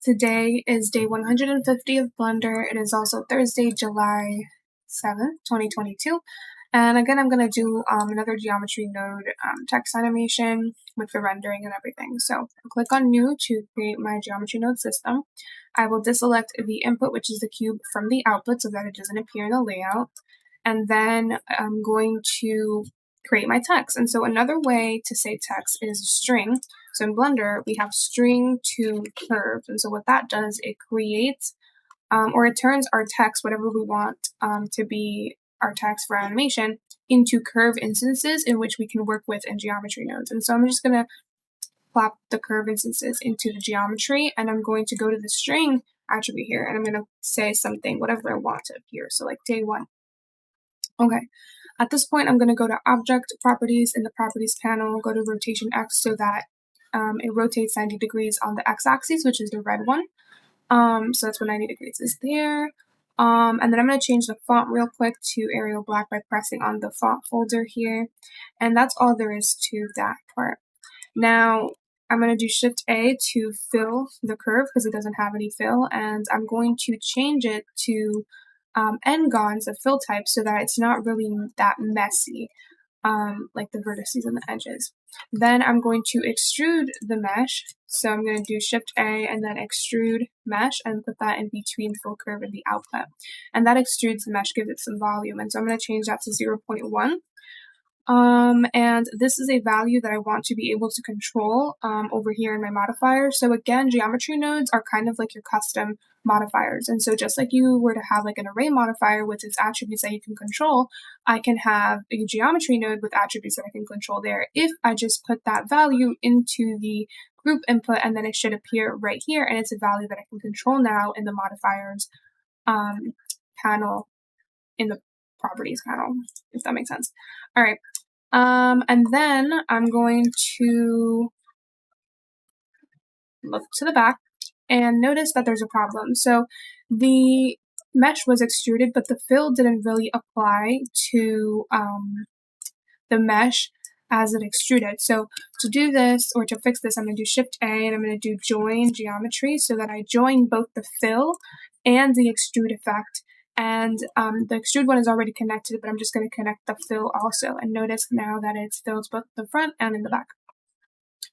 Today is day 150 of Blender. It is also Thursday, July 7th, 2022. And again, I'm going to do another geometry node text animation with the rendering and everything. So I'll click on New to create my geometry node system. I will deselect the input, which is the cube, from the output so that it doesn't appear in the layout. And then I'm going to create my text. And so another way to say text is string. So in Blender, we have string to curve. And so what that does, it creates, or it turns our text, whatever we want to be our text for animation, into curve instances in which we can work with in geometry nodes. And so I'm just going to plop the curve instances into the geometry, and I'm going to go to the string attribute here, and I'm going to say something, whatever I want to appear. So like day 1. Okay, at this point, I'm going to go to Object Properties in the Properties panel, go to Rotation X so that it rotates 90 degrees on the X-axis, which is the red one. So that's what 90 degrees is there. And then I'm going to change the font real quick to Arial Black by pressing on the font folder here. And that's all there is to that part. Now, I'm going to do Shift A to fill the curve because it doesn't have any fill. And I'm going to change it to N-gons, the fill type, so that it's not really that messy, like the vertices and the edges. Then I'm going to extrude the mesh. So I'm going to do Shift A and then extrude mesh and put that in between fill curve and the output. And that extrudes the mesh, gives it some volume. And so I'm going to change that to 0.1. And this is a value that I want to be able to control over here in my modifier. So again, geometry nodes are kind of like your custom modifiers. And so just like you were to have like an array modifier with its attributes that you can control, I can have a geometry node with attributes that I can control there if I just put that value into the group input, and then it should appear right here, and it's a value that I can control now in the modifiers panel in the properties panel, if that makes sense. All right. And then I'm going to look to the back and notice that there's a problem. So the mesh was extruded, but the fill didn't really apply to the mesh as it extruded. So to do this, or to fix this, I'm going to do Shift A and I'm going to do Join Geometry so that I join both the fill and the extrude effect. And the extrude one is already connected, but I'm just going to connect the fill also. And notice now that it's filled both the front and in the back.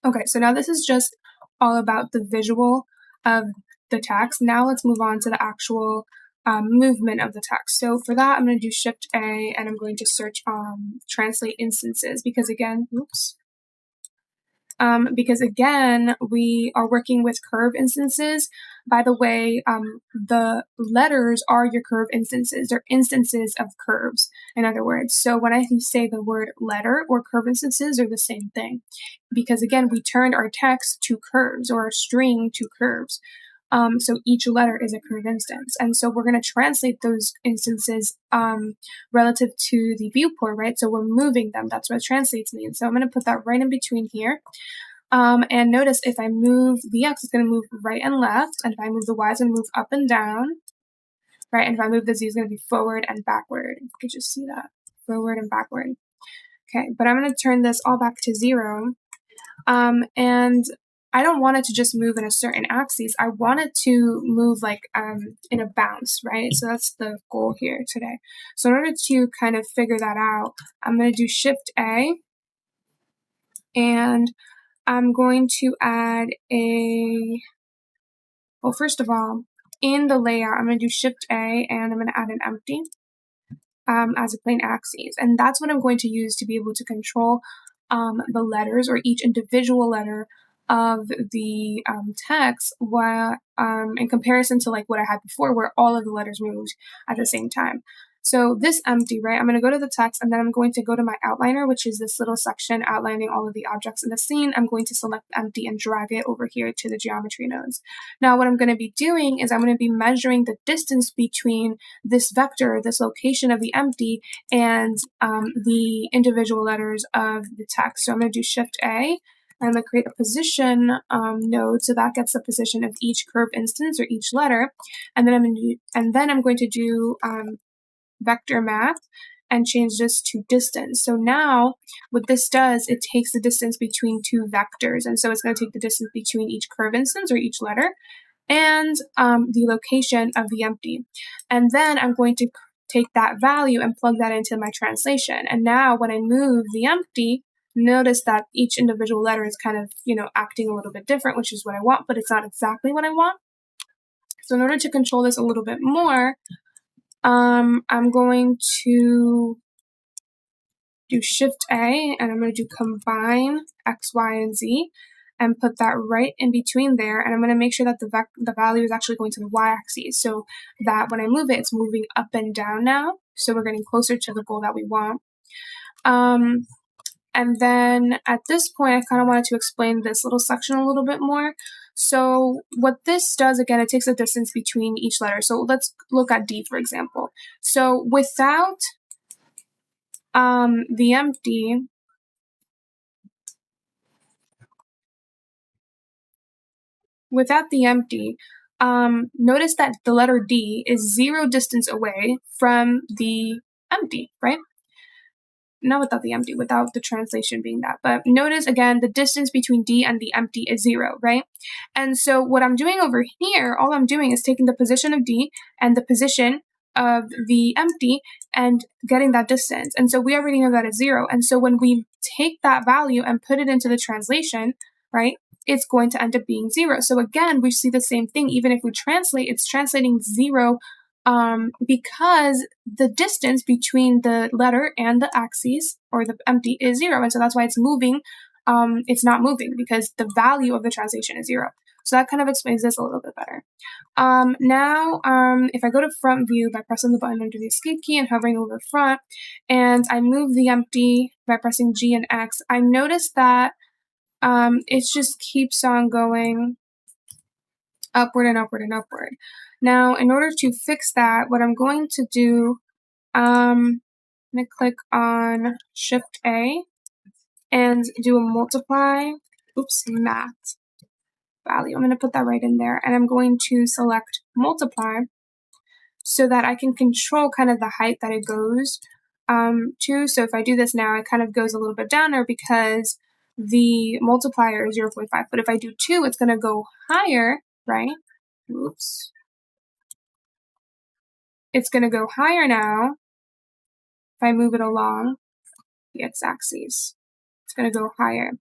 Okay, so now this is just all about the visual of the text. Now let's move on to the actual movement of the text. So for that, I'm going to do Shift A and I'm going to search Translate Instances because again, we are working with curve instances. By the way, the letters are your curve instances. They're instances of curves, in other words. So when I say the word letter or curve instances are the same thing. Because again, we turned our text to curves or a string to curves. So each letter is a curve instance. And so we're going to translate those instances relative to the viewport, right? So we're moving them. That's what translates means. So I'm going to put that right in between here. And notice if I move the X, it's going to move right and left. And if I move the Y, it's going to move up and down. Right? And if I move the Z, it's going to be forward and backward. You can just see that. Forward and backward. Okay, but I'm going to turn this all back to 0. And I don't want it to just move in a certain axis. I want it to move like in a bounce, right? So that's the goal here today. So in order to kind of figure that out, I'm going to do Shift A, and I'm going to add well, first of all, in the layout, I'm going to do Shift A, and I'm going to add an empty as a plain axis. And that's what I'm going to use to be able to control the letters, or each individual letter of the text, while in comparison to like what I had before where all of the letters moved at the same time. So this empty, right, I'm going to go to the text and then I'm going to go to my outliner, which is this little section outlining all of the objects in the scene. I'm going to select empty and drag it over here to the geometry nodes. Now what I'm going to be doing is I'm going to be measuring the distance between this vector, this location of the empty, and the individual letters of the text. So I'm going to do Shift A. I'm going to create a position node, so that gets the position of each curve instance or each letter, and then I'm going to do vector math and change this to distance. So now what this does, it takes the distance between two vectors, and so it's going to take the distance between each curve instance or each letter, and the location of the empty. And then I'm going to take that value and plug that into my translation. And now when I move the empty, notice that each individual letter is kind of, acting a little bit different, which is what I want, but it's not exactly what I want. So in order to control this a little bit more, I'm going to do Shift A, and I'm going to do combine X, Y, and Z, and put that right in between there. And I'm going to make sure that the value is actually going to the Y-axis, so that when I move it, it's moving up and down now. So we're getting closer to the goal that we want. And then at this point, I kind of wanted to explain this little section a little bit more. So what this does, again, it takes a distance between each letter. So let's look at D, for example. So without the empty, notice that the letter D is 0 distance away from the empty, right? Not without the empty, without the translation being that. But notice again, the distance between D and the empty is 0, right? And so what I'm doing over here, all I'm doing is taking the position of D and the position of the empty and getting that distance. And so we already know that it's 0. And so when we take that value and put it into the translation, right, it's going to end up being 0. So again, we see the same thing. Even if we translate, it's translating 0 because the distance between the letter and the axis or the empty is 0. And so that's why it's moving. It's not moving because the value of the translation is 0. So that kind of explains this a little bit better. Now, if I go to front view by pressing the button under the escape key and hovering over front, and I move the empty by pressing G and X, I notice that it just keeps on going upward and upward and upward. Now, in order to fix that, what I'm going to do, I'm going to click on Shift A and do a multiply, math value. I'm going to put that right in there, and I'm going to select multiply so that I can control kind of the height that it goes to. So if I do this now, it kind of goes a little bit down there because the multiplier is 0.5. But if I do 2, it's going to go higher, right? Oops. It's going to go higher now if I move it along the x-axis. It's going to go higher.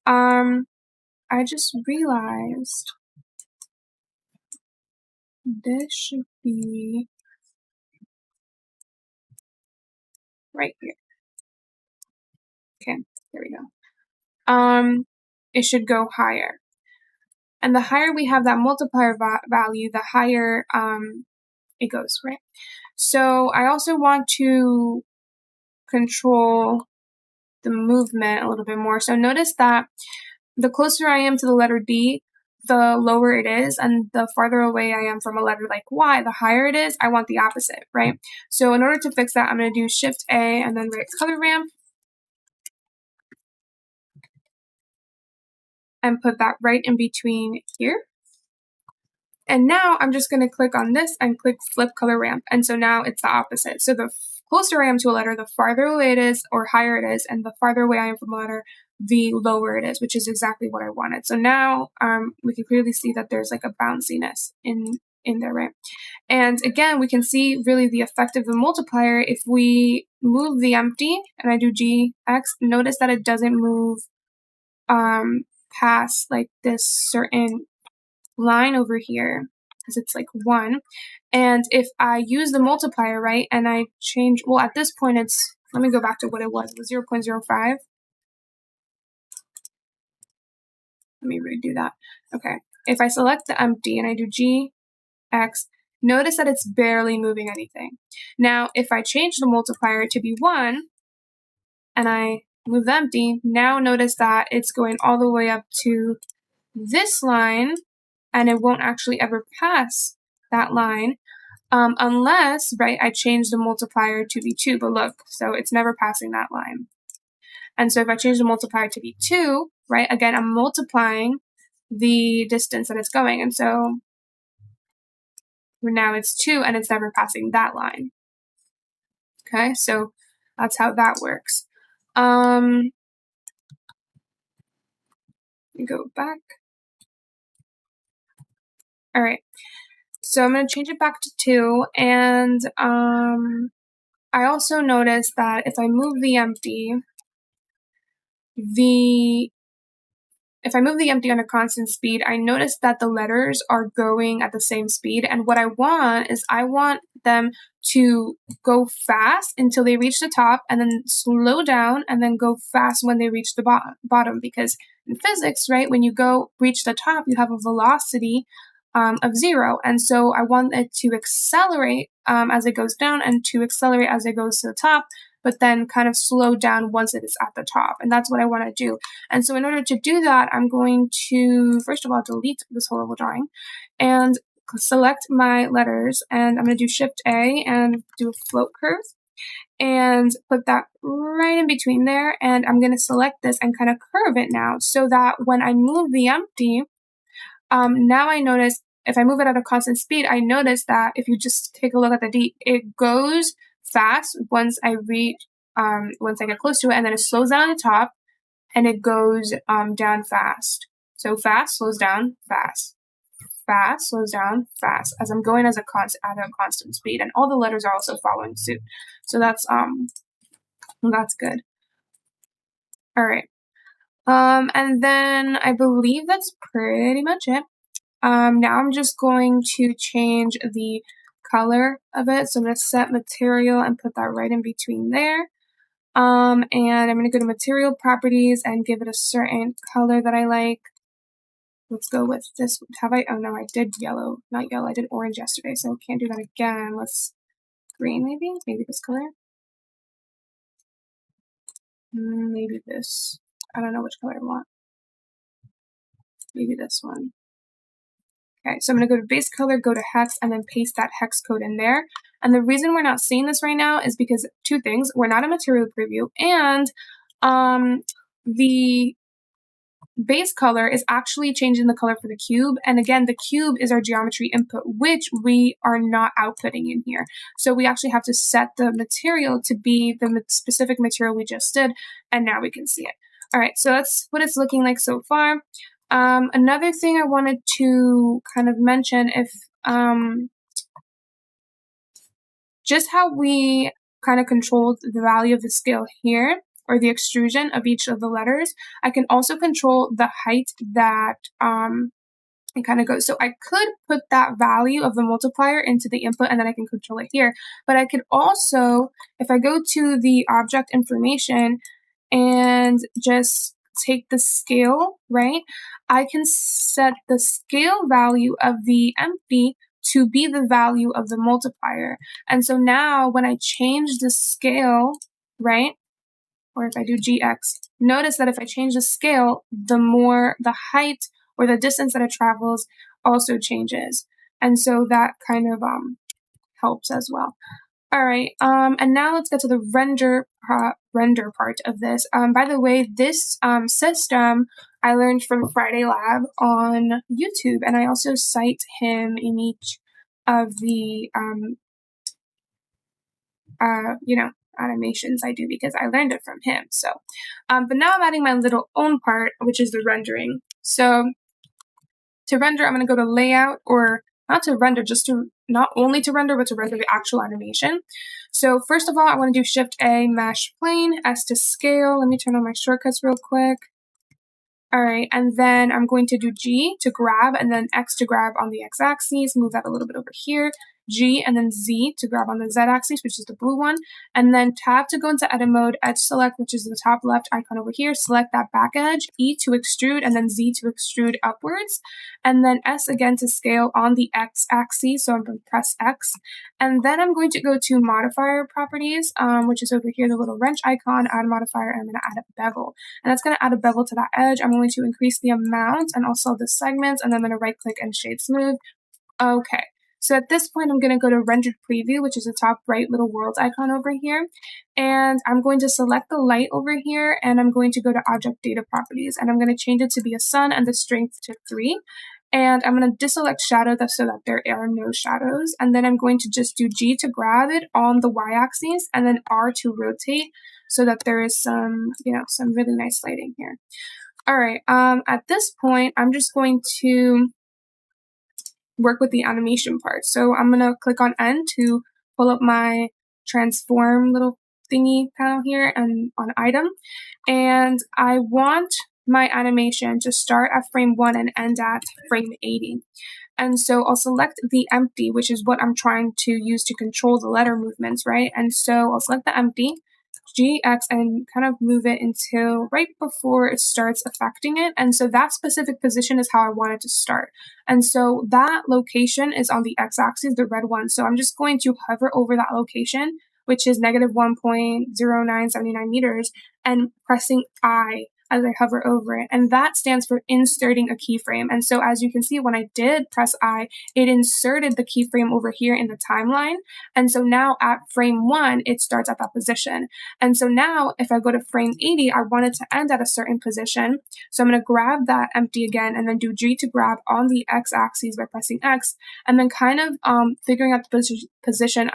I just realized this should be right here. Okay, there we go. It should go higher. And the higher we have that multiplier value, the higher it goes, right? So I also want to control the movement a little bit more. So notice that the closer I am to the letter D, the lower it is, and the farther away I am from a letter like Y, the higher it is. I want the opposite, right? So in order to fix that, I'm going to do Shift A and then write color ramp and put that right in between here. And now I'm just going to click on this and click flip color ramp. And so now it's the opposite. So the closer I am to a letter, the farther away it is or higher it is. And the farther away I am from a letter, the lower it is, which is exactly what I wanted. So now we can clearly see that there's like a bounciness in there, right? And again, we can see really the effect of the multiplier. If we move the empty and I do GX, notice that it doesn't move past like this certain line over here because it's like 1. And if I use the multiplier, right, and I change, well, at this point it's, let me go back to what it was 0.05. Let me redo that. Okay, if I select the empty and I do GX, notice that it's barely moving anything. Now, if I change the multiplier to be 1 and I move the empty, now notice that it's going all the way up to this line, and it won't actually ever pass that line unless, right, I change the multiplier to be 2. But look, so it's never passing that line. And so if I change the multiplier to be 2, right, again, I'm multiplying the distance that it's going. And so now it's 2 and it's never passing that line. Okay, so that's how that works. Let me go back. All right. So I'm going to change it back to 2, and I also noticed that if I move the empty, on a constant speed, I notice that the letters are going at the same speed. And what I want is I want them to go fast until they reach the top, and then slow down, and then go fast when they reach the bottom. Because in physics, right, when you reach the top, you have a velocity of 0. And so I want it to accelerate as it goes down, and to accelerate as it goes to the top, but then kind of slow down once it is at the top. And that's what I want to do. And so in order to do that, I'm going to, first of all, delete this horrible drawing and select my letters. And I'm going to do Shift A and do a float curve and put that right in between there. And I'm going to select this and kind of curve it now, so that when I move the empty, now I notice if I move it at a constant speed, I notice that if you just take a look at the D, it goes fast once I get close to it, and then it slows down at the top, and it goes down fast. So fast, slows down, fast. Fast, slows down, fast, as I'm going at a constant speed, and all the letters are also following suit. So that's good. All right. And then I believe that's pretty much it. Now I'm just going to change the color of it. So I'm going to set material and put that right in between there. And I'm going to go to material properties and give it a certain color that I like. Let's go with this. Oh no, I did yellow, not yellow. I did orange yesterday, so can't do that again. Let's green maybe this color. Maybe this. I don't know which color I want. Maybe this one. Okay, so I'm going to go to base color, go to hex, and then paste that hex code in there. And the reason we're not seeing this right now is because 2 things. We're not a material preview, and the base color is actually changing the color for the cube. And again, the cube is our geometry input, which we are not outputting in here. So we actually have to set the material to be the specific material we just did, and now we can see it. All right, so that's what it's looking like so far. Another thing I wanted to kind of mention, if just how we kind of controlled the value of the scale here, or the extrusion of each of the letters, I can also control the height that it kind of goes. So I could put that value of the multiplier into the input, and then I can control it here. But I could also, if I go to the object information and just take the scale, right, I can set the scale value of the empty to be the value of the multiplier. And so now when I change the scale, right, or if I do GX, notice that if I change the scale, the more the height or the distance that it travels also changes. And so that kind of helps as well. All right, and now let's get to the render part of this. By the way, this system I learned from Friday Lab on YouTube, and I also cite him in each of the animations I do, because I learned it from him. So, but now I'm adding my little own part, which is the rendering. So to render, I'm going to go to layout, or not to render, just to not only to render, but to render the actual animation. So first of all, I want to do Shift A, mesh plane, S to scale. Let me turn on my shortcuts real quick. All right, and then I'm going to do G to grab, and then X to grab on the X-axis, move that a little bit over here, G, and then Z to grab on the Z-axis, which is the blue one, and then Tab to go into edit mode, Edge select, which is the top left icon over here, select that back edge, E to extrude, and then Z to extrude upwards, and then S again to scale on the X-axis, so I'm going to press X, and then I'm going to go to modifier properties, which is over here, the little wrench icon, add modifier, and I'm going to add a bevel, and that's going to add a bevel to that edge. I'm going to increase the amount and also the segments, and then I'm going to right click and shade smooth. Okay, so at this point I'm going to go to rendered preview, which is the top right little world icon over here, and I'm going to select the light over here, and I'm going to go to object data properties, and I'm going to change it to be a sun and the strength to 3, and I'm going to deselect shadow so that there are no shadows, and then I'm going to just do G to grab it on the y-axis, and then R to rotate so that there is some really nice lighting here. All right, at this point, I'm just going to work with the animation part. So I'm gonna click on N to pull up my transform little thingy panel here and on item. And I want my animation to start at frame 1 and end at frame 80. And so I'll select the empty, which is what I'm trying to use to control the letter movements, right? And so I'll select the empty, GX, and kind of move it until right before it starts affecting it. And so that specific position is how I want it to start. And so that location is on the x-axis, the red one. So I'm just going to hover over that location, which is negative 1.0979 meters, and pressing I as I hover over it. And that stands for inserting a keyframe. And so as you can see, when I did press I, it inserted the keyframe over here in the timeline. And so now at frame 1, it starts at that position. And so now if I go to frame 80, I want it to end at a certain position. So I'm going to grab that empty again and then do G to grab on the x-axis by pressing X, and then kind of figuring out the position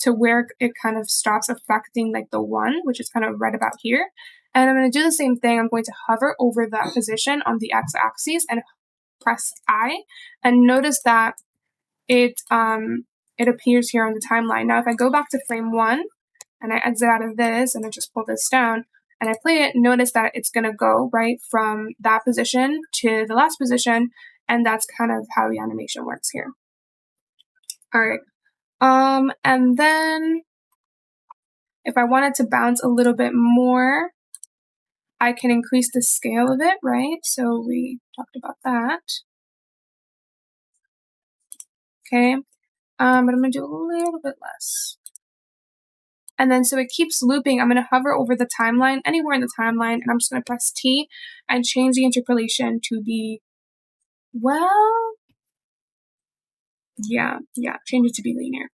to where it kind of stops affecting like the 1, which is kind of right about here. And I'm going to do the same thing. I'm going to hover over that position on the x-axis and press I, and notice that it appears here on the timeline. Now if I go back to frame 1 and I exit out of this and I just pull this down and I play it, notice that it's going to go right from that position to the last position, and that's kind of how the animation works here. All right. And then if I wanted to bounce a little bit more, I can increase the scale of it, right? So we talked about that. Okay. But I'm going to do a little bit less. And then so it keeps looping. I'm going to hover over the timeline, anywhere in the timeline, and I'm just going to press T and change the interpolation to be, well, yeah, change it to be linear.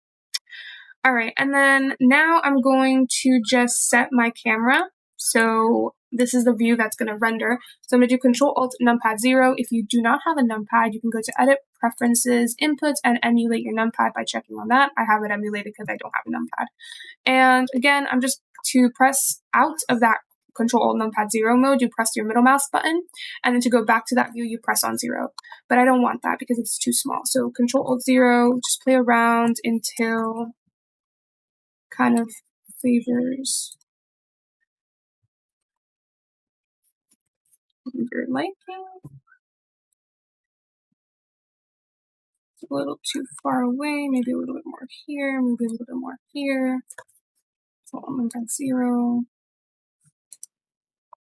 All right, and then now I'm going to just set my camera. So this is the view that's going to render. So I'm going to do Control Alt Numpad 0. If you do not have a numpad, you can go to Edit, Preferences, Inputs, and emulate your numpad by checking on that. I have it emulated because I don't have a numpad. And again, I'm just to press out of that Control Alt Numpad 0 mode, you press your middle mouse button, and then to go back to that view, you press on 0. But I don't want that because it's too small. So Control Alt 0, just play around until kind of favors your liking. It's a little too far away, maybe a little bit more here, maybe a little bit more here. So I'm at 0.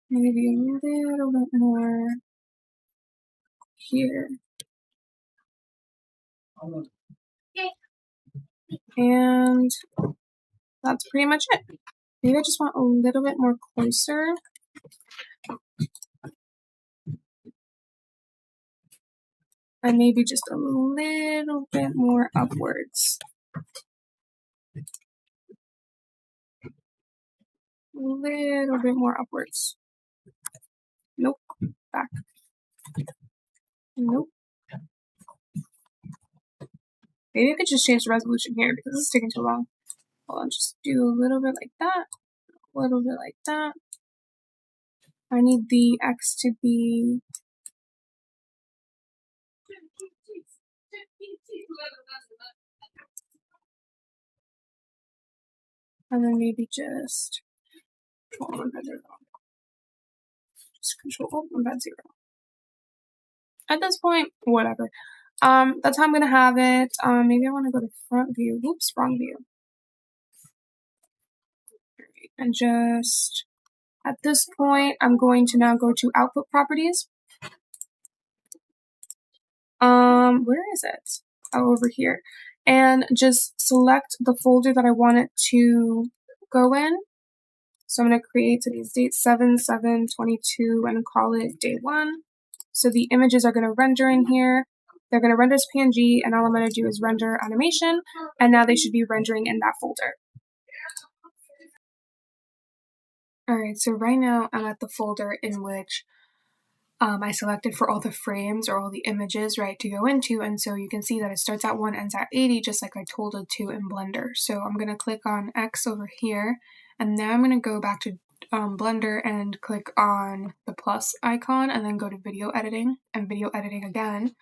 Maybe a little bit more here. And that's pretty much it. Maybe I just want a little bit more closer. And maybe just a little bit more upwards. A little bit more upwards. Nope. Back. Nope. Maybe I could just change the resolution here because this is taking too long. Hold on, just do a little bit like that. A little bit like that. I need the X to be... And then maybe just Control Alt 0. Just Control Alt 0. At this point, whatever. That's how I'm gonna have it. Maybe I want to go to front view. Oops, wrong view. And just at this point, I'm going to now go to Output Properties. Where is it? Oh, over here. And just select the folder that I want it to go in. So I'm going to create today's date 7/7/22 and call it day 1. So the images are going to render in here. They're going to render as PNG, and all I'm going to do is render animation, and now they should be rendering in that folder. Alright, so right now I'm at the folder in which I selected for all the frames or all the images, right, to go into, and so you can see that it starts at 1, ends at 80, just like I told it to in Blender. So I'm going to click on X over here, and now I'm going to go back to Blender and click on the plus icon, and then go to video editing, and video editing again.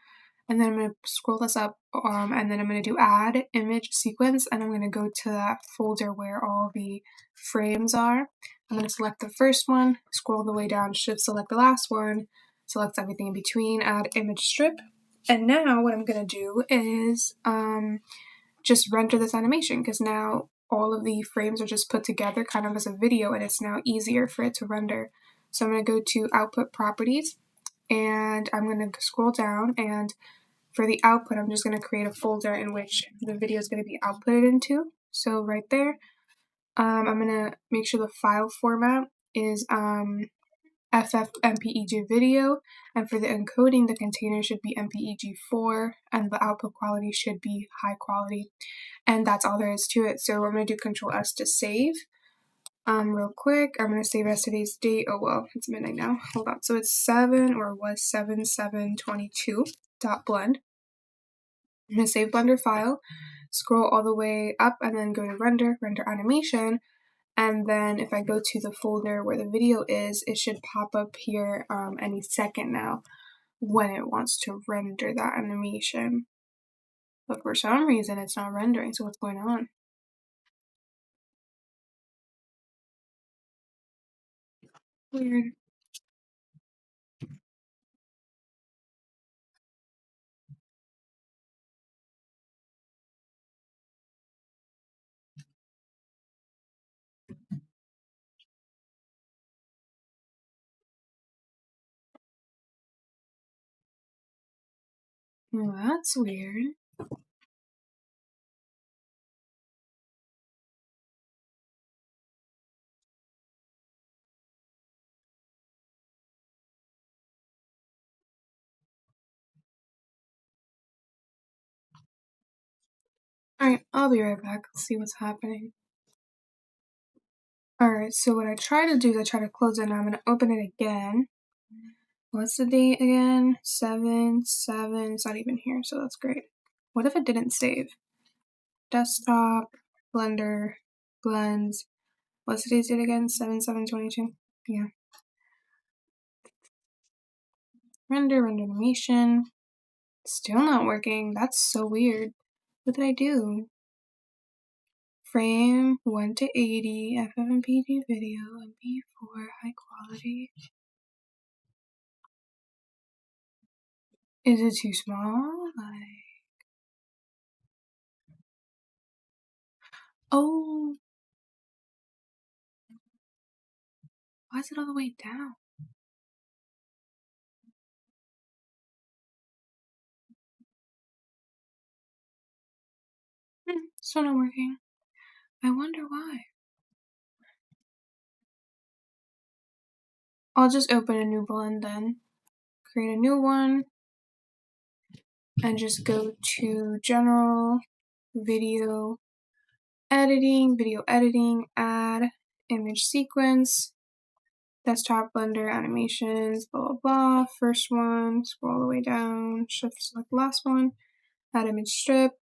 And then I'm going to scroll this up, and then I'm going to do add image sequence, and I'm going to go to that folder where all the frames are. I'm going to select the first one, scroll the way down, shift select the last one, select everything in between, add image strip. And now what I'm going to do is just render this animation, because now all of the frames are just put together kind of as a video, and it's now easier for it to render. So I'm going to go to output properties, and I'm going to scroll down, and for the output, I'm just going to create a folder in which the video is going to be outputted into. So right there, I'm going to make sure the file format is FFmpeg video, and for the encoding, the container should be MPEG4, and the output quality should be high quality. And that's all there is to it. So I'm going to do Control S to save. Real quick, I'm going to save as today's date. Oh well, it's midnight now. Hold on. So it's 7/7/22.blend. I'm going to save Blender file, scroll all the way up, and then go to render animation. And then if I go to the folder where the video is, it should pop up here any second now when it wants to render that animation. But for some reason, it's not rendering, so what's going on? Weird. Well, that's weird. Alright, I'll be right back. Let's see what's happening. Alright, so what I try to do is I try to close it, and I'm going to open it again. What's the date again? 7/7. It's not even here, so that's great. What if it didn't save? Desktop, Blender, blends. What's today's date again? 7/7/22. Yeah. Render animation. Still not working. That's so weird. What did I do? Frame 1 to 80, FFmpeg video, MP4, high quality. Is it too small? Oh, why is it all the way down? Still not working. I wonder why. I'll just open a new blend then. Create a new one. And just go to General, Video Editing, Add, Image Sequence, Desktop, Blender, Animations, blah blah blah. First one, scroll all the way down, shift select the last one, add image strip,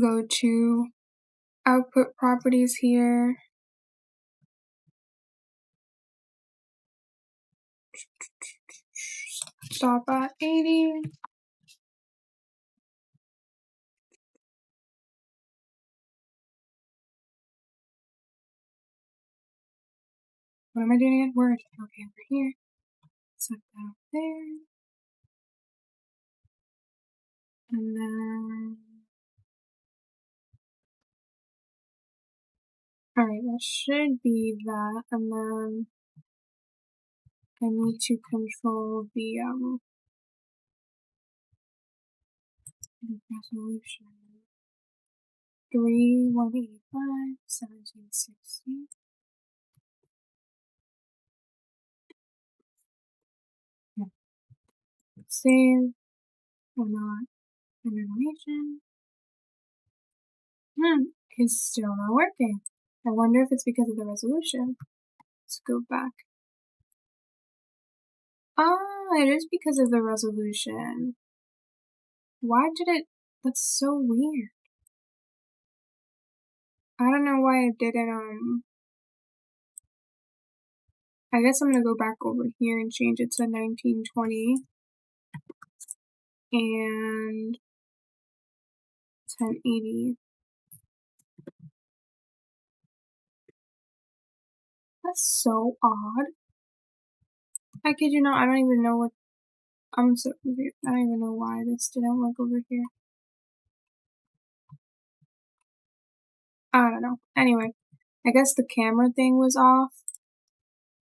go to output properties here, stop at 80. What am I doing again? Word. Okay, over here. Set that up there. And then, alright, that should be that. And then I need to control the resolution. 3185/1760. Save or not an animation. It's still not working. I wonder if it's because of the resolution. Let's go back. Ah, it is because of the resolution. Why did it? That's so weird. I don't know why it didn't, I guess I'm gonna go back over here and change it to 1920. and 1080. That's so odd. I kid you not, I don't even know what I'm so confused. I don't even know why this didn't work over here. I don't know. Anyway, I guess the camera thing was off.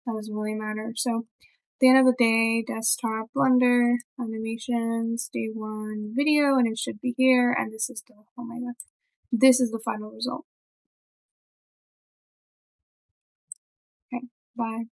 That doesn't really matter. So, at the end of the day, desktop Blender, animations, day 1 video, and it should be here. And this is the, oh my god, this is the final result. Okay, bye.